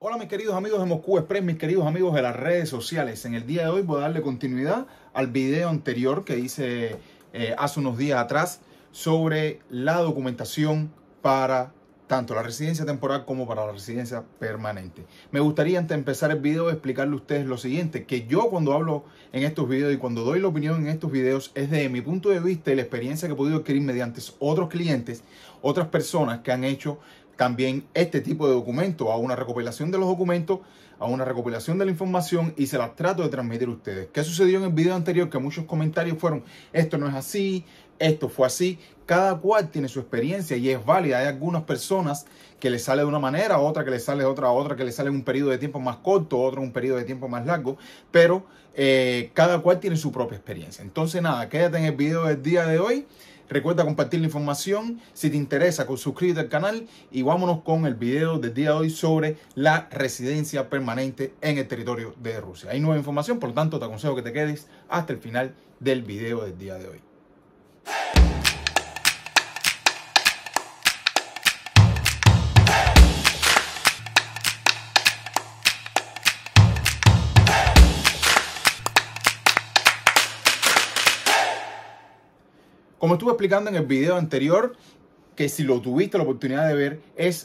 Hola mis queridos amigos de Moscú Express, mis queridos amigos de las redes sociales. En el día de hoy voy a darle continuidad al video anterior que hice hace unos días atrás sobre la documentación para tanto la residencia temporal como para la residencia permanente. Me gustaría antes de empezar el video explicarle a ustedes lo siguiente, que yo cuando hablo en estos videos y cuando doy la opinión en estos videos es de mi punto de vista y la experiencia que he podido adquirir mediante otros clientes, otras personas que han hecho también este tipo de documentos, a una recopilación de los documentos, a una recopilación de la información y se las trato de transmitir a ustedes. ¿Qué sucedió en el video anterior? Que muchos comentarios fueron, esto no es así, esto fue así. Cada cual tiene su experiencia y es válida. Hay algunas personas que les sale de una manera, otra que les sale de otra que les sale en un periodo de tiempo más corto, otra en un periodo de tiempo más largo, pero cada cual tiene su propia experiencia. Entonces nada, quédate en el video del día de hoy. Recuerda compartir la información, si te interesa, suscríbete al canal y vámonos con el video del día de hoy sobre la residencia permanente en el territorio de Rusia. Hay nueva información, por lo tanto te aconsejo que te quedes hasta el final del video del día de hoy. Como estuve explicando en el video anterior, que si lo tuviste la oportunidad de ver,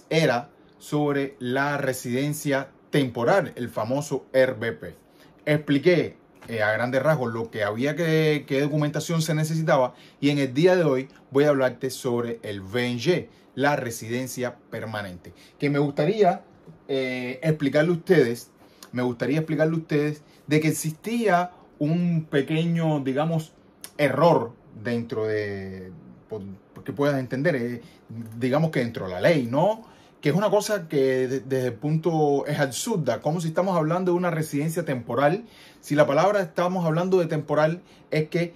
era sobre la residencia temporal, el famoso RBP. Expliqué a grandes rasgos lo que había, qué documentación se necesitaba, y en el día de hoy voy a hablarte sobre el VNG, la residencia permanente, que me gustaría explicarle a ustedes, de que existía un pequeño, digamos, error dentro de, que puedas entender, digamos que dentro de la ley, ¿no? Que es una cosa que desde el punto es absurda, como si estamos hablando de una residencia temporal. Si la palabra estamos hablando de temporal es que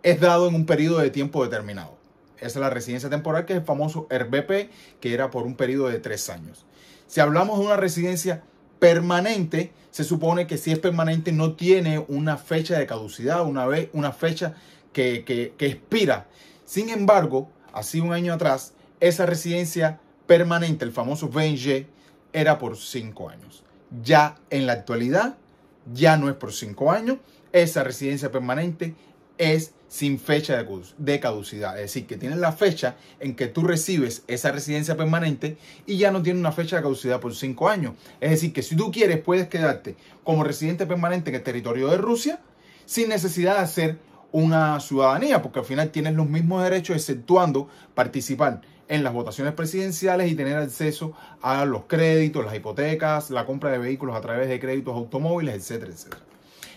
es dado en un periodo de tiempo determinado. Esa es la residencia temporal, que es el famoso RBP, que era por un periodo de 3 años. Si hablamos de una residencia permanente, se supone que si es permanente no tiene una fecha de caducidad, una fecha que expira. Sin embargo, hace un año atrás, esa residencia permanente, el famoso VNG, era por 5 años. Ya en la actualidad, ya no es por 5 años. Esa residencia permanente es sin fecha de caducidad. Es decir, que tienes la fecha en que tú recibes esa residencia permanente y ya no tiene una fecha de caducidad por 5 años. Es decir, que si tú quieres, puedes quedarte como residente permanente en el territorio de Rusia sin necesidad de hacer una ciudadanía, porque al final tienes los mismos derechos, exceptuando participar en las votaciones presidenciales y tener acceso a los créditos, las hipotecas, la compra de vehículos a través de créditos automóviles, etcétera, etcétera.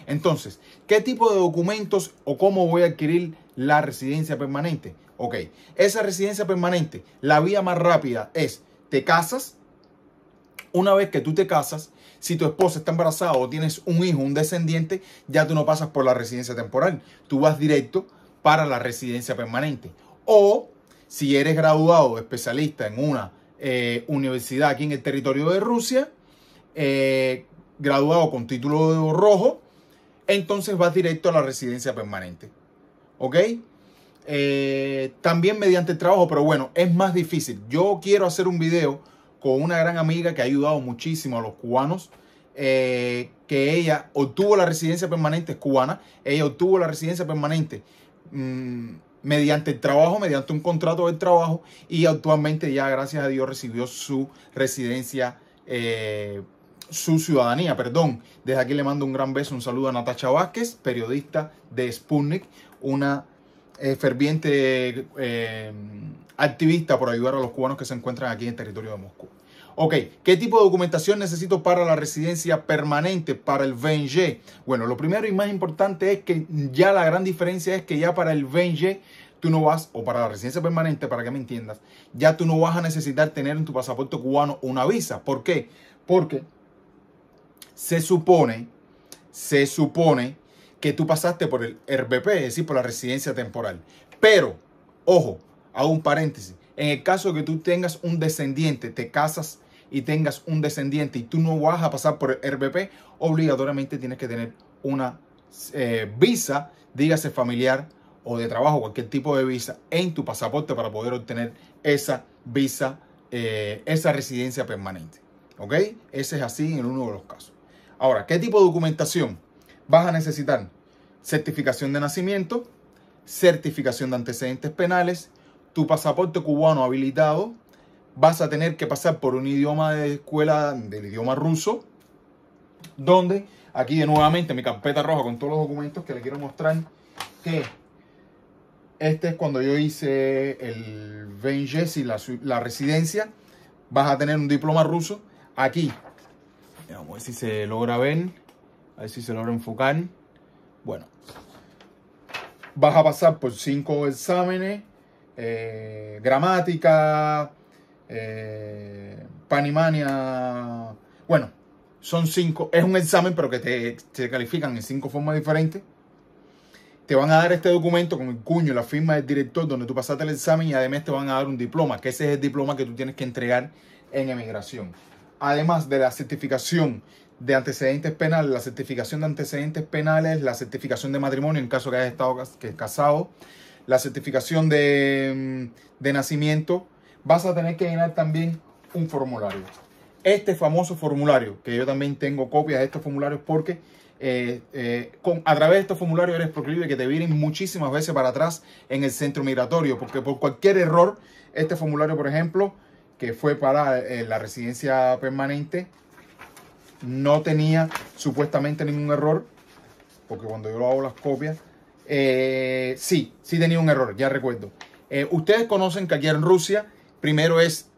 Entonces, ¿qué tipo de documentos o cómo voy a adquirir la residencia permanente? Ok, esa residencia permanente, la vía más rápida es, te casas. Una vez que tú te casas, si tu esposa está embarazada o tienes un hijo, un descendiente, ya tú no pasas por la residencia temporal. Tú vas directo para la residencia permanente. O si eres graduado o especialista en una universidad aquí en el territorio de Rusia, graduado con título rojo, entonces vas directo a la residencia permanente. ¿Ok? También mediante el trabajo, pero bueno, es más difícil. Yo quiero hacer un video con una gran amiga que ha ayudado muchísimo a los cubanos, que ella obtuvo la residencia permanente, es cubana, ella obtuvo la residencia permanente mediante el trabajo, mediante un contrato de trabajo, y actualmente ya, gracias a Dios, recibió su residencia, su ciudadanía, perdón. Desde aquí le mando un gran beso, un saludo a Natacha Vázquez, periodista de Sputnik, una ferviente activista por ayudar a los cubanos que se encuentran aquí en el territorio de Moscú. Ok, ¿qué tipo de documentación necesito para la residencia permanente, para el VNG? Bueno, lo primero y más importante es que ya la gran diferencia es que ya para el VNG tú no vas, o para la residencia permanente, para que me entiendas, ya tú no vas a necesitar tener en tu pasaporte cubano una visa. ¿Por qué? Porque se supone que tú pasaste por el RBP, es decir, por la residencia temporal. Pero, ojo, hago un paréntesis. En el caso de que tú tengas un descendiente, te casas y tengas un descendiente y tú no vas a pasar por el RBP, obligatoriamente tienes que tener una visa, dígase familiar o de trabajo, cualquier tipo de visa en tu pasaporte para poder obtener esa visa, esa residencia permanente. ¿Ok? Ese es así en uno de los casos. Ahora, ¿qué tipo de documentación vas a necesitar? Certificación de nacimiento, certificación de antecedentes penales, tu pasaporte cubano habilitado, vas a tener que pasar por un idioma de escuela del idioma ruso, donde aquí de nuevamente mi carpeta roja con todos los documentos que le quiero mostrar, que este es cuando yo hice el VNG y la residencia, vas a tener un diploma ruso. Aquí, vamos a ver si se logra ver, a ver si se logra enfocar. Bueno, vas a pasar por 5 exámenes, gramática, panimania. Bueno, son 5. Es un examen, pero que te califican en 5 formas diferentes. Te van a dar este documento con el cuño y la firma del director donde tú pasaste el examen, y además te van a dar un diploma, que ese es el diploma que tú tienes que entregar en emigración. Además de la certificación de antecedentes penales, la certificación de antecedentes penales, la certificación de matrimonio en caso que hayas estado casado, la certificación de nacimiento, vas a tener que llenar también un formulario. Este famoso formulario, que yo también tengo copias de estos formularios porque a través de estos formularios eres proclive que te viren muchísimas veces para atrás en el centro migratorio, porque por cualquier error, este formulario, por ejemplo, que fue para la residencia permanente, no tenía supuestamente ningún error, porque cuando yo lo hago las copias, sí tenía un error, ya recuerdo. Ustedes conocen que aquí en Rusia, primero es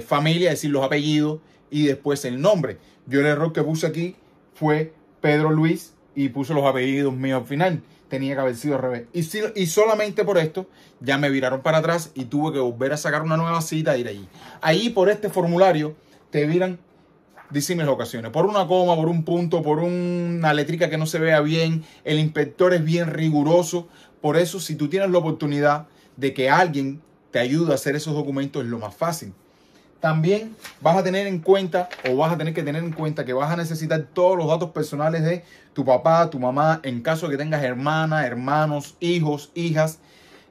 familia, es decir, los apellidos, y después el nombre. Yo el error que puse aquí fue Pedro Luis y puse los apellidos míos al final. Tenía que haber sido al revés. Y solamente por esto ya me viraron para atrás y tuve que volver a sacar una nueva cita e ir allí. Ahí por este formulario te viran disímiles ocasiones. Por una coma, por un punto, por una letrica que no se vea bien. El inspector es bien riguroso. Por eso, si tú tienes la oportunidad de que alguien te ayude a hacer esos documentos, es lo más fácil. También vas a tener en cuenta, o vas a tener que tener en cuenta, que vas a necesitar todos los datos personales de tu papá, tu mamá, en caso de que tengas hermanas, hermanos, hijos, hijas,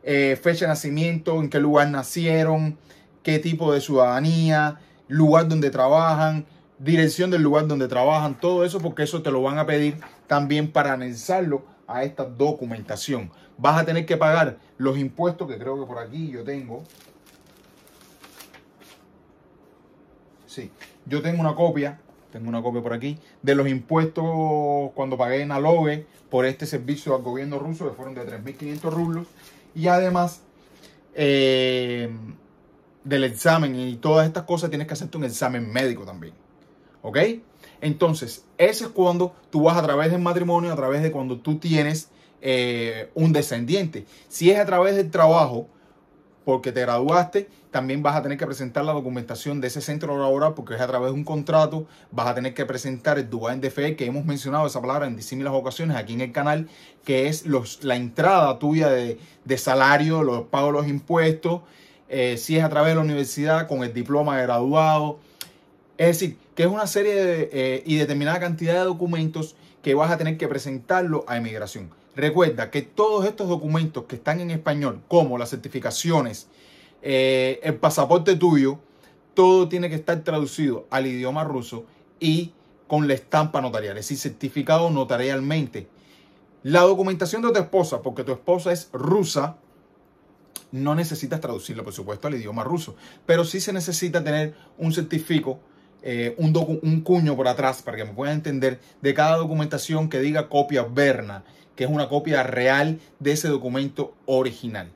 fecha de nacimiento, en qué lugar nacieron, qué tipo de ciudadanía, lugar donde trabajan, dirección del lugar donde trabajan, todo eso, porque eso te lo van a pedir también para anexarlo a esta documentación. Vas a tener que pagar los impuestos, que creo que por aquí yo tengo. Sí, yo tengo una copia por aquí, de los impuestos cuando pagué en Aloe por este servicio al gobierno ruso, que fueron de 3.500 rublos. Y además del examen y todas estas cosas, tienes que hacerte un examen médico también. ¿Ok? Entonces, ese es cuando tú vas a través del matrimonio, a través de cuando tú tienes un descendiente. Si es a través del trabajo, porque te graduaste, también vas a tener que presentar la documentación de ese centro laboral, porque es a través de un contrato. Vas a tener que presentar el Dubain de Fe, que hemos mencionado esa palabra en disímiles ocasiones aquí en el canal, que es la entrada tuya de salario, los pagos de los impuestos. Si es a través de la universidad, con el diploma de graduado. Es decir, que es una serie y determinada cantidad de documentos que vas a tener que presentarlo a inmigración. Recuerda que todos estos documentos que están en español, como las certificaciones, el pasaporte tuyo, todo tiene que estar traducido al idioma ruso y con la estampa notarial, es decir, certificado notarialmente. La documentación de tu esposa, porque tu esposa es rusa, no necesitas traducirla, por supuesto, al idioma ruso, pero sí se necesita tener un certificado, un cuño por atrás, para que me puedan entender, de cada documentación que diga copia Berna, que es una copia real de ese documento original.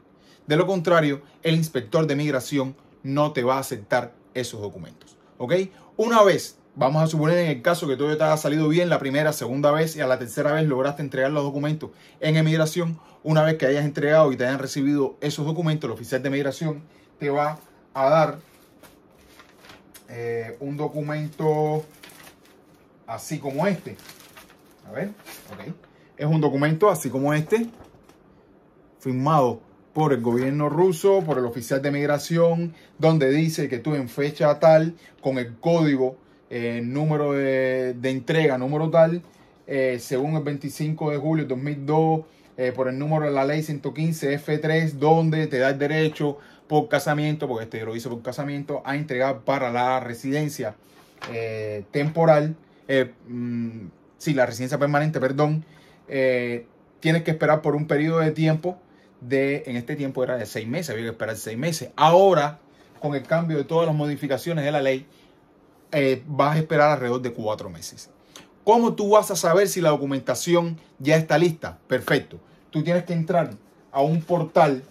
De lo contrario, el inspector de migración no te va a aceptar esos documentos. ¿Ok? Una vez, vamos a suponer en el caso que todo te haya salido bien la primera, segunda vez y a la tercera vez lograste entregar los documentos en emigración. Una vez que hayas entregado y te hayan recibido esos documentos, el oficial de migración te va a dar un documento así como este. A ver, ok. Es un documento así como este, firmado por el gobierno ruso, por el oficial de migración, donde dice que tú en fecha tal, con el código, número de entrega, número tal, según el 25 de julio de 2002, por el número de la ley 115 F3, donde te da el derecho por casamiento, porque este lo hice por casamiento, a entregar para la residencia temporal, sí, la residencia permanente, perdón, tienes que esperar por un periodo de tiempo en este tiempo era de 6 meses, había que esperar 6 meses. Ahora, con el cambio de todas las modificaciones de la ley, vas a esperar alrededor de 4 meses. ¿Cómo tú vas a saber si la documentación ya está lista? Perfecto. Tú tienes que entrar a un portal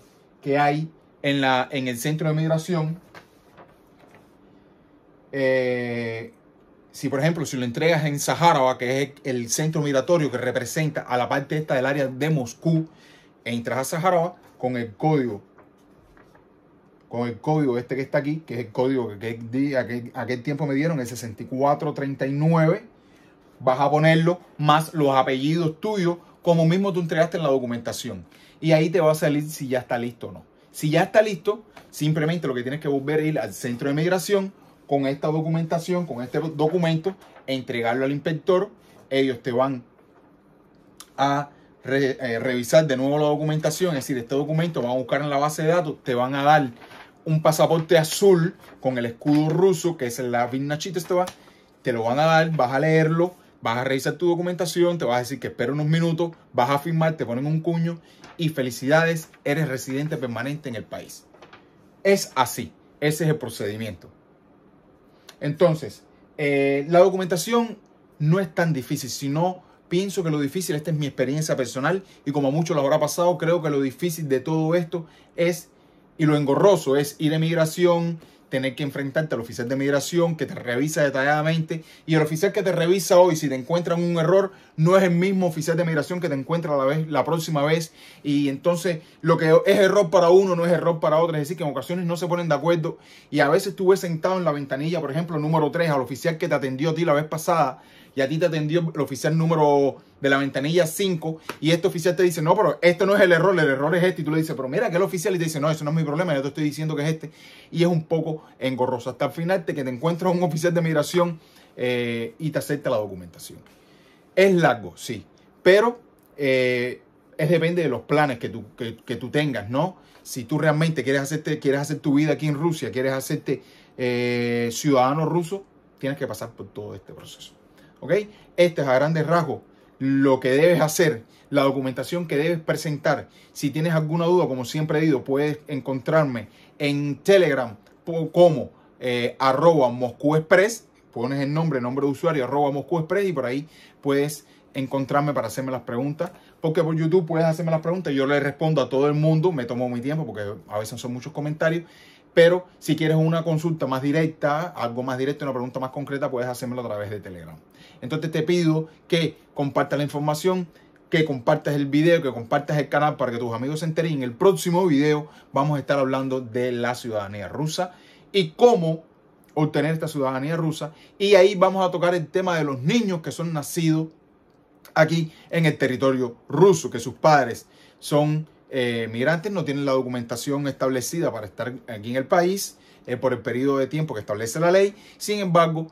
que hay en el centro de migración. Si por ejemplo, si lo entregas en Sajarova, que es el centro migratorio que representa a la parte esta del área de Moscú, entras a Sajarova con el código este que está aquí, que es el código que aquel tiempo me dieron, el 6439. Vas a ponerlo más los apellidos tuyos, como mismo tú entregaste en la documentación. Y ahí te va a salir si ya está listo o no. Si ya está listo, simplemente lo que tienes que volver a ir al centro de migración con esta documentación, con este documento, entregarlo al inspector. Ellos te van a revisar de nuevo la documentación, es decir, este documento van a buscar en la base de datos, te van a dar un pasaporte azul con el escudo ruso, que es la Vinachitestova, te lo van a dar, vas a leerlo, vas a revisar tu documentación, te vas a decir que espera unos minutos, vas a firmar, te ponen un cuño y felicidades, eres residente permanente en el país. Es así, ese es el procedimiento. Entonces, la documentación no es tan difícil, sino pienso que lo difícil, esta es mi experiencia personal y como a muchos les habrá pasado, creo que lo difícil de todo esto es, y lo engorroso es ir a migración, tener que enfrentarte al oficial de migración que te revisa detalladamente, y el oficial que te revisa hoy, si te encuentran un error, no es el mismo oficial de migración que te encuentra la próxima vez, y entonces lo que es error para uno no es error para otro, es decir, que en ocasiones no se ponen de acuerdo, y a veces tú ves sentado en la ventanilla, por ejemplo, número 3, al oficial que te atendió a ti la vez pasada, y a ti te atendió el oficial número de la ventanilla 5, y este oficial te dice, no, pero esto no es el error es este, y tú le dices, pero mira que el oficial, y te dice, no, eso no es mi problema, yo te estoy diciendo que es este, y es un poco engorroso, hasta el final que te encuentras un oficial de migración y te acepta la documentación. Es largo, sí, pero depende de los planes que tú tengas, ¿no? Si tú realmente quieres hacer tu vida aquí en Rusia, quieres hacerte ciudadano ruso, tienes que pasar por todo este proceso. ¿Ok? Este es a grandes rasgos lo que debes hacer, la documentación que debes presentar. Si tienes alguna duda, como siempre he dicho, puedes encontrarme en Telegram como @MoscúExpress. Pones el nombre de usuario @MoscúExpress y por ahí puedes encontrarme para hacerme las preguntas. Porque por YouTube puedes hacerme las preguntas. Yo le respondo a todo el mundo. Me tomo mi tiempo porque a veces son muchos comentarios. Pero si quieres una consulta más directa, algo más directo, una pregunta más concreta, puedes hacérmelo a través de Telegram. Entonces te pido que compartas la información, que compartas el video, que compartas el canal para que tus amigos se enteren. En el próximo video vamos a estar hablando de la ciudadanía rusa y cómo obtener esta ciudadanía rusa. Y ahí vamos a tocar el tema de los niños que son nacidos aquí en el territorio ruso, que sus padres son migrantes, no tienen la documentación establecida para estar aquí en el país por el periodo de tiempo que establece la ley. Sin embargo,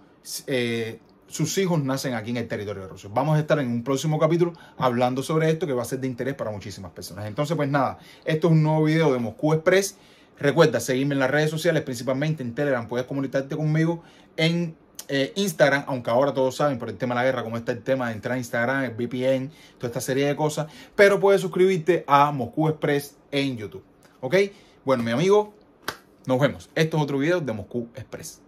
sus hijos nacen aquí en el territorio ruso. Vamos a estar en un próximo capítulo hablando sobre esto que va a ser de interés para muchísimas personas. Entonces, pues nada, esto es un nuevo video de Moscú Express. Recuerda seguirme en las redes sociales, principalmente en Telegram. Puedes comunicarte conmigo en Instagram, aunque ahora todos saben por el tema de la guerra cómo está el tema de entrar a Instagram, el VPN, toda esta serie de cosas, pero puedes suscribirte a Moscú Express en YouTube. ¿Ok? Bueno, mi amigo, nos vemos. Esto es otro video de Moscú Express.